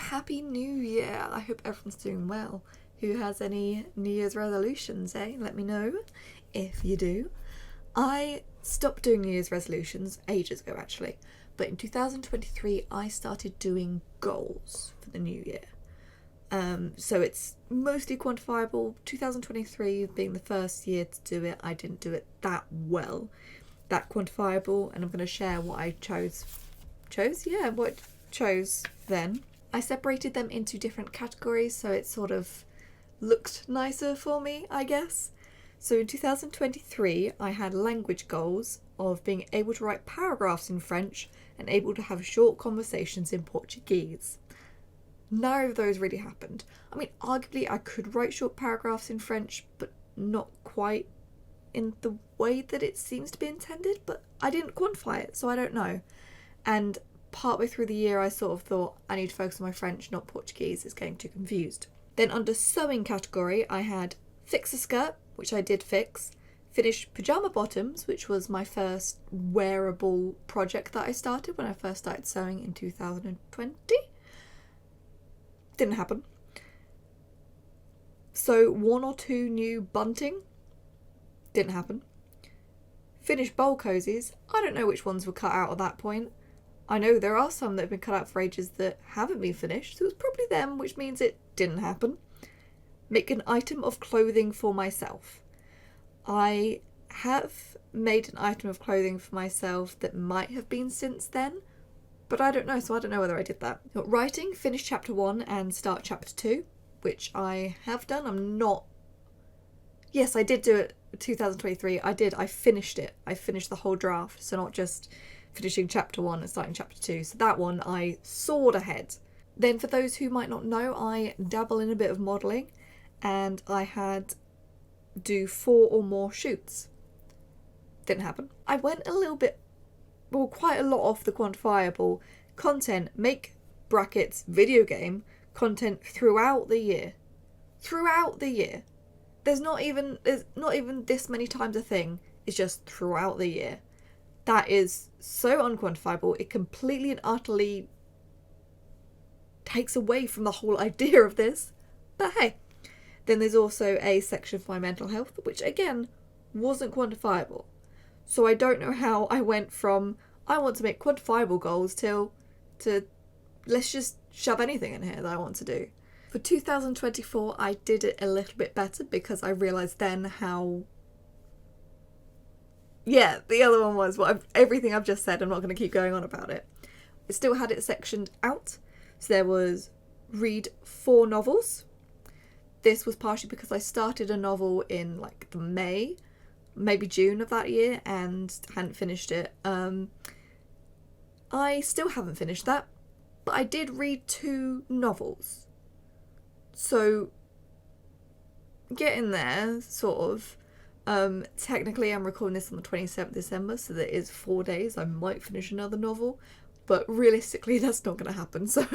happy new year. I hope everyone's doing well. Who has any New Year's resolutions, eh? Let me know if you do. I stopped doing New Year's resolutions ages ago, actually. But in 2023, I started doing goals for the new year. So it's mostly quantifiable. 2023 being the first year to do it, I didn't do it that well, that quantifiable, and I'm going to share what I chose then. I separated them into different categories, so it sort of looked nicer for me, I guess. So in 2023, I had language goals of being able to write paragraphs in French and able to have short conversations in Portuguese. None of those really happened. I mean, arguably I could write short paragraphs in French, but not quite in the way that it seems to be intended, but I didn't quantify it, so I don't know. And partway through the year, I sort of thought, I need to focus on my French, not Portuguese. It's getting too confused. Then under sewing category, I had fix a skirt, which I did fix, finish pyjama bottoms, which was my first wearable project that I started when I first started sewing in 2020. Didn't happen. So 1 or 2 new bunting. Didn't happen. Finish bowl cozies. I don't know which ones were cut out at that point. I know there are some that have been cut out for ages that haven't been finished, so it was probably them, which means it didn't happen. Make an item of clothing for myself. I have made an item of clothing for myself that might have been since then, but I don't know, so I don't know whether I did that. Writing, finish chapter 1 and start chapter 2, which I have done. Yes, I did do it 2023. I finished it. I finished the whole draft, so not just finishing chapter 1 and starting chapter 2. So that one I soared ahead. Then for those who might not know, I dabble in a bit of modelling, and I had do 4 or more shoots. Didn't happen. I went quite a lot off the quantifiable content, make brackets video game content throughout the year. There's not even this many times a thing. It's just throughout the year. That is so unquantifiable. It completely and utterly takes away from the whole idea of this. But hey, then there's also a section for my mental health, which again wasn't quantifiable. So I don't know how I went from I want to make quantifiable goals to let's just shove anything in here that I want to do. For 2024, I did it a little bit better because I realised then how... Yeah, the other one was everything I've just said. I'm not going to keep going on about it. I still had it sectioned out. So there was read 4 novels. This was partially because I started a novel in like the May, maybe June of that year, and hadn't finished it. I still haven't finished that, but I did read 2 novels. So, get in there, sort of. Technically I'm recording this on the 27th December, so there is 4 days. I might finish another novel, but realistically that's not going to happen. So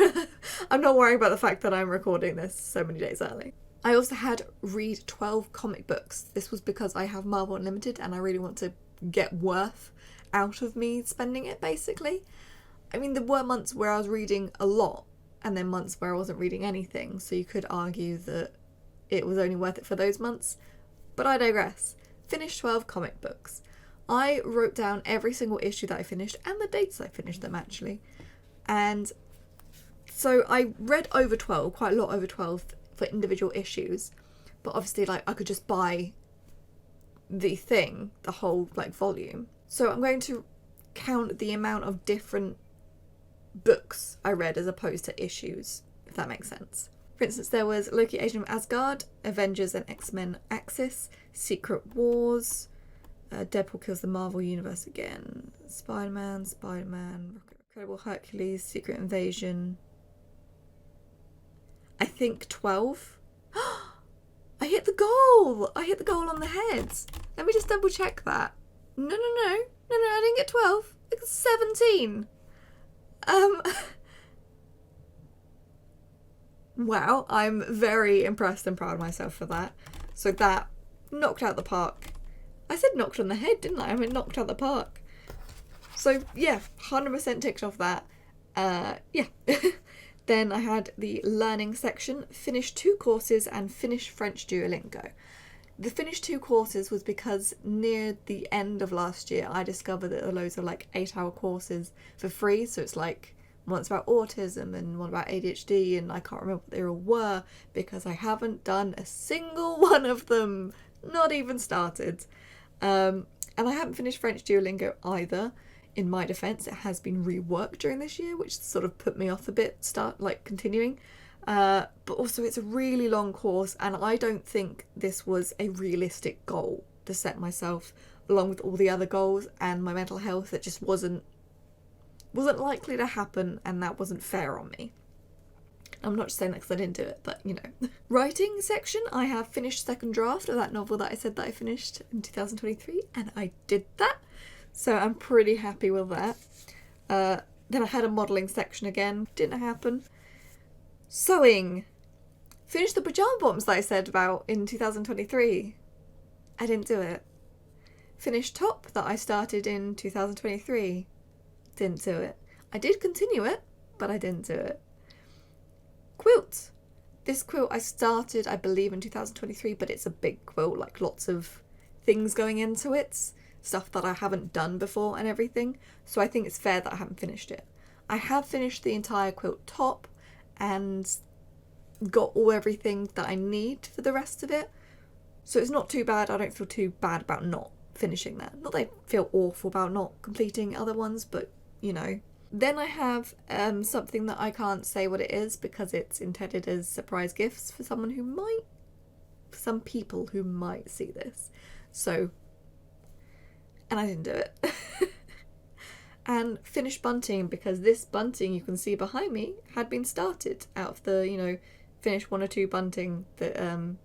I'm not worrying about the fact that I'm recording this so many days early. I also had read 12 comic books. This was because I have Marvel Unlimited and I really want to get worth out of me spending it, basically. I mean, there were months where I was reading a lot and then months where I wasn't reading anything, so you could argue that it was only worth it for those months. But I digress. Finished 12 comic books. I wrote down every single issue that I finished and the dates I finished them, actually. And so I read over 12, quite a lot over 12 for individual issues. But obviously, like, I could just buy the whole, like, volume. So I'm going to count the amount of different books I read as opposed to issues, if that makes sense. For instance, there was Loki, Agent of Asgard, Avengers and X-Men Axis, Secret Wars, Deadpool Kills the Marvel Universe Again, Spider-Man, Incredible Hercules, Secret Invasion. I think 12. I hit the goal! I hit the goal on the head. Let me just double check that. No, I didn't get 12. It's 17. Wow, I'm very impressed and proud of myself for that. So that knocked out the park. I said knocked on the head, didn't I? I mean, knocked out the park. So yeah, 100% ticked off that. Yeah. Then I had the learning section, finish 2 courses and finish French Duolingo. The finish 2 courses was because near the end of last year I discovered that there are loads of like 8-hour courses for free, so it's like one's about autism and one about ADHD, and I can't remember what they all were because I haven't done a single one of them, not even started. And I haven't finished French Duolingo either. In my defence, it has been reworked during this year, which sort of put me off a bit, continuing. But also it's a really long course, and I don't think this was a realistic goal to set myself, along with all the other goals and my mental health. It just wasn't likely to happen, and that wasn't fair on me. I'm not just saying that because I didn't do it, but you know. Writing section, I have finished second draft of that novel that I said that I finished in 2023, and I did that. So I'm pretty happy with that. Then I had a modelling section again. Didn't happen. Sewing. Finished the pyjama bottoms that I said about in 2023. I didn't do it. Finished top that I started in 2023. Didn't do it. I did continue it, but I didn't do it. Quilt. This quilt I started, I believe, in 2023, but it's a big quilt, like lots of things going into it. Stuff that I haven't done before and everything, so I think it's fair that I haven't finished it. I have finished the entire quilt top and got everything that I need for the rest of it, so it's not too bad. I don't feel too bad about not finishing that. Not that I feel awful about not completing other ones, but you know. Then I have something that I can't say what it is because it's intended as surprise gifts for some people who might see this. So, and I didn't do it. And finished bunting because this bunting you can see behind me had been started out of the, you know, finished 1 or 2 bunting that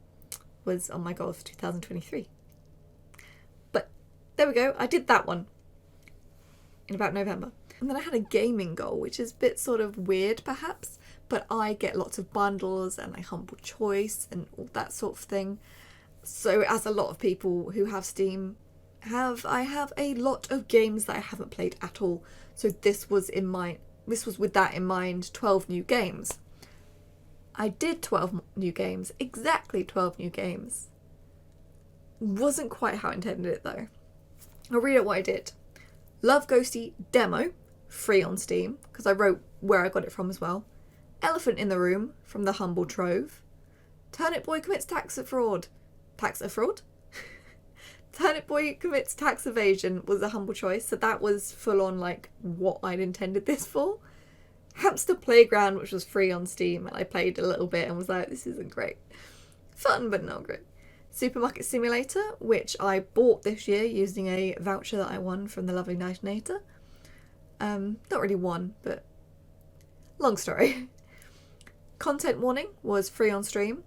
was on my goal for 2023. But there we go, I did that one in about November. And then I had a gaming goal, which is a bit sort of weird perhaps, but I get lots of bundles and a humble choice and all that sort of thing. So as a lot of people who have Steam I have a lot of games that I haven't played at all. So this was with that in mind, 12 new games. I did 12 new games, exactly 12 new games. Wasn't quite how I intended it though. I'll read out what I did. Love Ghosty demo, free on Steam, because I wrote where I got it from as well. Elephant in the Room from the Humble Trove. Turnip Boy commits tax fraud. Turnip Boy commits tax evasion was a humble choice, so that was full on like what I'd intended this for. Hamster Playground, which was free on Steam, and I played a little bit and was like, this isn't great. Fun, but not great. Supermarket Simulator, which I bought this year using a voucher that I won from the lovely Nightinator. Not really won, but long story. Content Warning was free on Steam.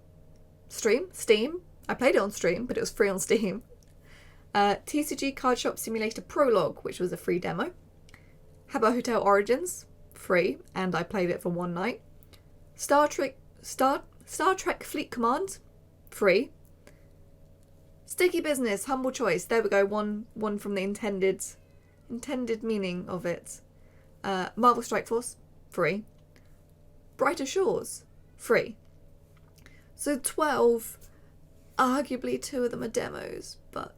I played it on stream, but it was free on Steam. TCG Card Shop Simulator Prologue, which was a free demo. Habbo Hotel Origins, free, and I played it for one night. Star Trek Fleet Command, free. Sticky Business, Humble Choice, there we go, one from the intended meaning of it. Marvel Strike Force, free. Brighter Shores, free. So 12, arguably 2 of them are demos, but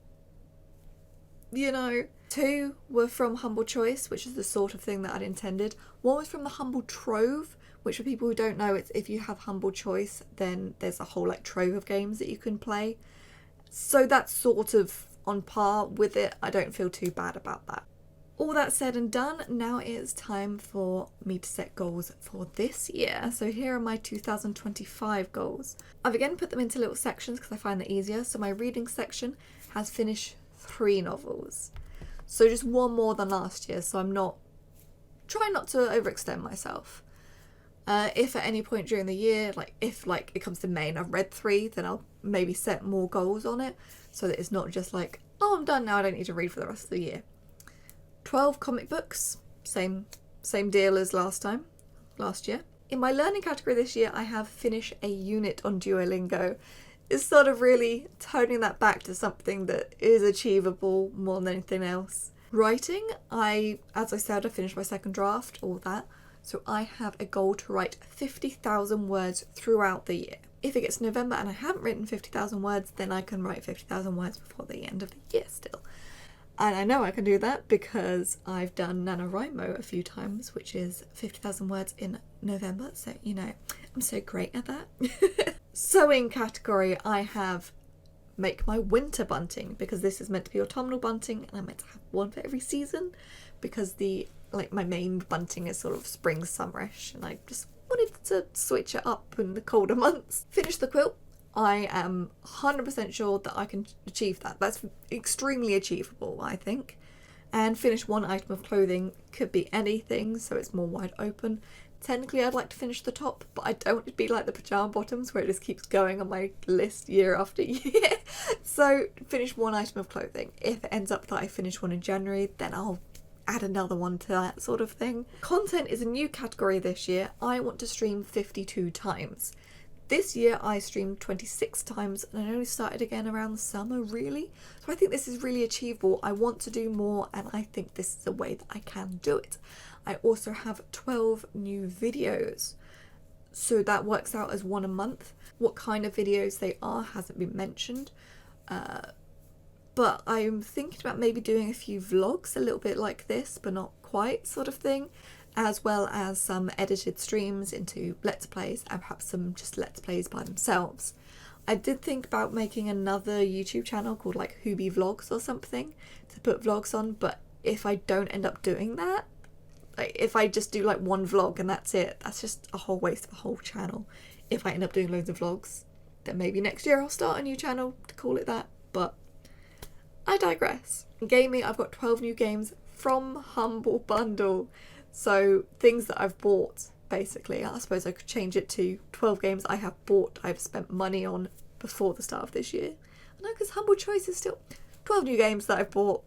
you know, 2 were from Humble Choice, which is the sort of thing that I'd intended. 1 was from the Humble Trove, which for people who don't know, it's if you have Humble Choice, then there's a whole like trove of games that you can play. So that's sort of on par with it. I don't feel too bad about that. All that said and done, now it is time for me to set goals for this year. So here are my 2025 goals. I've again put them into little sections because I find that easier. So my reading section has finished 3 novels. So just 1 more than last year. So I'm trying not to overextend myself. If at any point during the year, if it comes to May and I've read 3, then I'll maybe set more goals on it so that it's not just like, oh, I'm done now, I don't need to read for the rest of the year. 12 comic books, same deal as last year. In my learning category this year, I have finished a unit on Duolingo. It's sort of really toning that back to something that is achievable more than anything else. Writing, as I said, I finished my second draft, all that. So I have a goal to write 50,000 words throughout the year. If it gets November and I haven't written 50,000 words, then I can write 50,000 words before the end of the year still. And I know I can do that because I've done NaNoWriMo a few times, which is 50,000 words in November. So, you know, I'm so great at that. Sewing category, I have make my winter bunting, because this is meant to be autumnal bunting and I'm meant to have one for every season, because my main bunting is sort of spring summerish and I just wanted to switch it up in the colder months. Finish the quilt. I am 100% sure that I can achieve that. That's extremely achievable, I think. And finish one item of clothing, could be anything, so it's more wide open. Technically I'd like to finish the top, but I don't want it to be like the pyjama bottoms where it just keeps going on my list year after year. So finish one item of clothing. If it ends up that I finish one in January, then I'll add another one to that sort of thing. Content is a new category this year. I want to stream 52 times. This year I streamed 26 times and I only started again around the summer, really. So I think this is really achievable. I want to do more and I think this is a way that I can do it. I also have 12 new videos. So that works out as one a month. What kind of videos they are hasn't been mentioned. But I'm thinking about maybe doing a few vlogs, a little bit like this, but not quite sort of thing. As well as some edited streams into Let's Plays and perhaps some just Let's Plays by themselves. I did think about making another YouTube channel called like Hubie Vlogs or something to put vlogs on, but if I don't end up doing that, like if I just do like one vlog and that's it, that's just a whole waste of a whole channel. If I end up doing loads of vlogs, then maybe next year I'll start a new channel to call it that, but I digress. In gaming, I've got 12 new games from Humble Bundle. So things that I've bought, basically. I suppose I could change it to 12 games I have bought, I've spent money on before the start of this year. I know, because Humble Choice is still 12 new games that I've bought.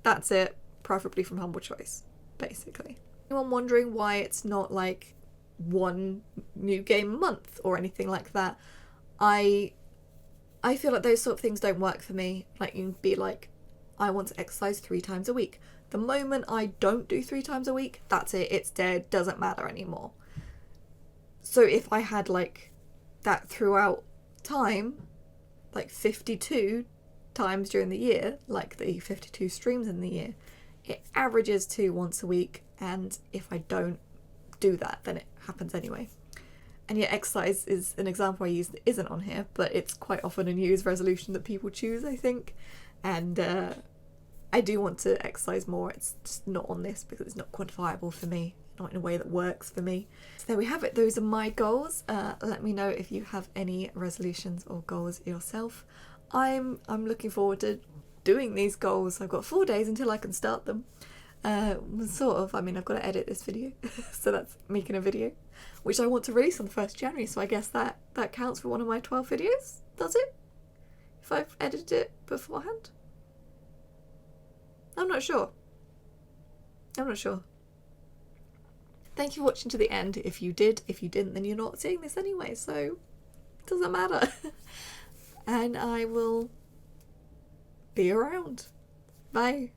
That's it, preferably from Humble Choice, basically. Anyone wondering why it's not like one new game a month or anything like that? I feel like those sort of things don't work for me. Like, you can be like, I want to exercise 3 times a week. The moment I don't do 3 times a week, that's it, it's dead, doesn't matter anymore. So if I had like that throughout time, like 52 times during the year, like the 52 streams in the year, it averages to once a week, and if I don't do that, then it happens anyway. And yet exercise is an example I use that isn't on here, but it's quite often a New Year's resolution that people choose, I think. And I do want to exercise more. It's just not on this because it's not quantifiable for me, not in a way that works for me. So there we have it. Those are my goals. Let me know if you have any resolutions or goals yourself. I'm looking forward to doing these goals. I've got 4 days until I can start them. Sort of. I mean, I've got to edit this video, so that's making a video, which I want to release on the 1st of January. So I guess that counts for one of my 12 videos, does it? If I've edited it beforehand? I'm not sure. Thank you for watching to the end. If you did, if you didn't, then you're not seeing this anyway, so it doesn't matter. And I will be around. Bye.